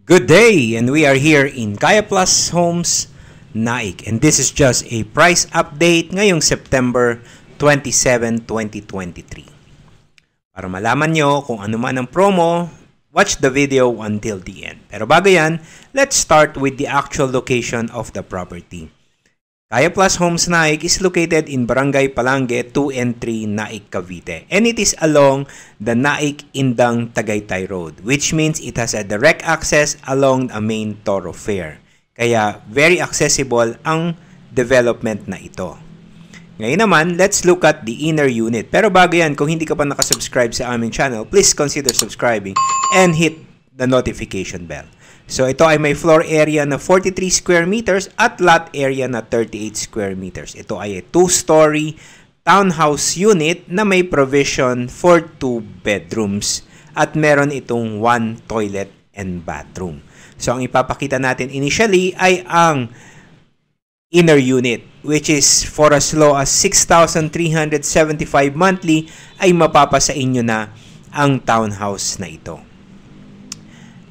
Good day, and we are here in Kaya Plus Homes, Naik. And this is just a price update ngayong September 27, 2023. Para malaman nyo kung ano man ang promo, watch the video until the end. Pero bago yan, let's start with the actual location of the property. Kaya Plus Homes Naik is located in Barangay Palange 2 and 3, Naik, Cavite. And it is along the Naik-Indang Tagaytay Road, which means it has a direct access along a main thoroughfare. Kaya very accessible ang development na ito. Ngayon naman, let's look at the inner unit. Pero bago yan, kung hindi ka pa nakasubscribe sa aming channel, please consider subscribing and hit the notification bell. So ito ay may floor area na 43 square meters at lot area na 38 square meters. Ito ay a 2-story townhouse unit na may provision for 2 bedrooms at meron itong 1 toilet and bathroom. So ang ipapakita natin initially ay ang inner unit, which is for as low as 6,375 monthly ay mapapasa inyo na ang townhouse na ito.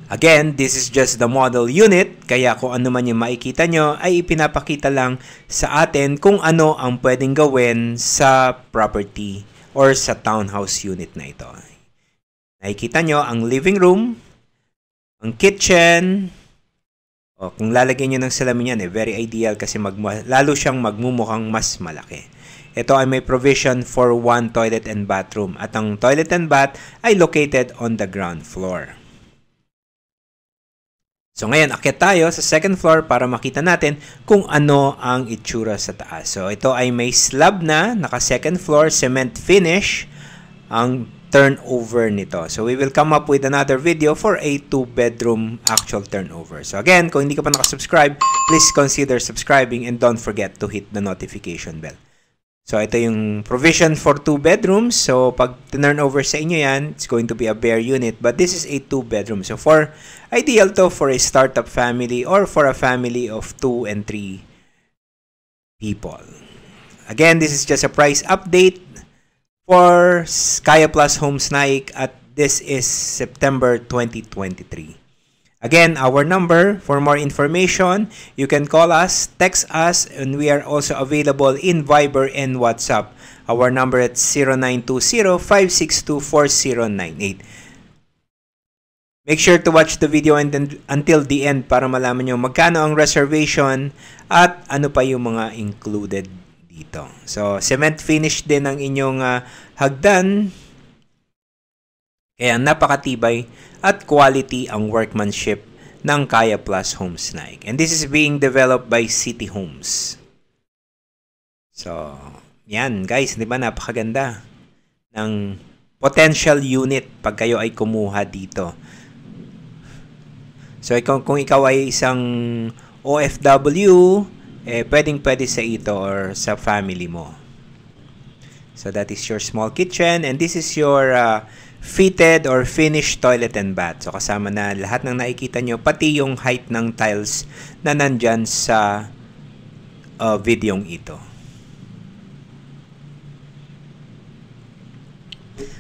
Again, this is just the model unit, kaya kung ano man yung makikita nyo ay ipinapakita lang sa atin kung ano ang pwedeng gawin sa property or sa townhouse unit na ito. Nakikita nyo ang living room, ang kitchen, o kung lalagyan nyo ng salamin yan, very ideal kasi lalo siyang magmumukhang mas malaki. Ito ay may provision for 1 toilet and bathroom at ang toilet and bath ay located on the ground floor. So ngayon, akyat tayo sa second floor para makita natin kung ano ang itsura sa taas. So ito ay may slab na, naka second floor, cement finish ang turnover nito. So we will come up with another video for a 2-bedroom actual turnover. So again, kung hindi ka pa nakasubscribe, please consider subscribing and don't forget to hit the notification bell. So ito yung provision for 2 bedrooms. So pag turn over sa inyo yan, it's going to be a bare unit. But this is a 2-bedroom. So for ideal to for a startup family or for a family of 2 and 3 people. Again, this is just a price update for Kaya Plus Homes Naik at this is September 2023. Again, our number for more information, you can call us, text us, and we are also available in Viber and WhatsApp. Our number is 0920-562-4098. Make sure to watch the video until the end para malaman nyo magkano ang reservation at ano pa yung mga included dito. So, cement finish din ang inyong hagdan. Kaya napakatibay at quality ang workmanship ng Kaya Plus Homes Naik. And this is being developed by City Homes. So, yan guys, di ba napakaganda ng potential unit pag kayo ay kumuha dito. So, kung ikaw ay isang OFW, pwedeng-pwede sa ito or sa family mo. So, that is your small kitchen and this is your fitted or finished toilet and bath. So kasama na lahat ng nakikita nyo, pati yung height ng tiles na nandyan sa videong ito.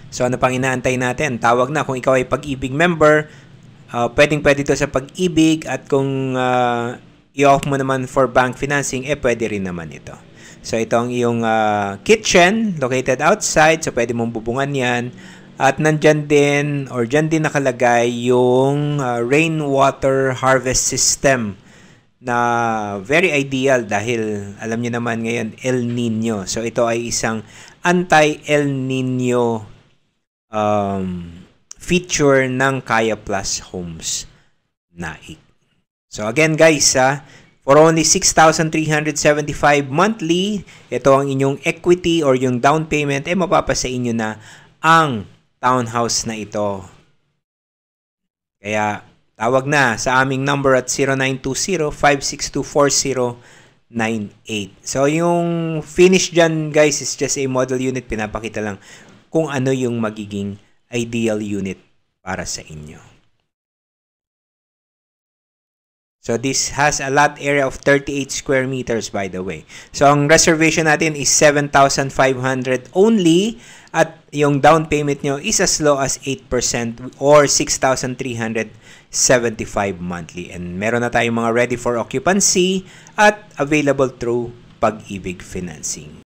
So ano pang inaantay natin? Tawag na kung ikaw ay Pag-ibig member, pwedeng-pwede ito sa Pag-ibig at kung i-off mo naman for bank financing, pwede rin naman ito. So ito ang iyong kitchen located outside, so pwede mong bubungan yan. At nandyan din, or dyan din nakalagay yung rainwater harvest system na very ideal dahil alam niyo naman ngayon El Nino. So ito ay isang anti-El Nino feature ng Kaya Plus Homes Naik. So again guys, for only 6,375 monthly, ito ang inyong equity or yung down payment, mapapasa inyo na ang townhouse na ito. Kaya tawag na sa aming number at 0920-562-4098. So yung finish dyan guys is just a model unit. Pinapakita lang kung ano yung magiging ideal unit para sa inyo. So this has a lot area of 38 square meters by the way. So ang reservation natin is 7,500 only at yung down payment nyo is as low as 8% or 6,375 monthly. And meron na tayong mga ready for occupancy at available through Pag-ibig Financing.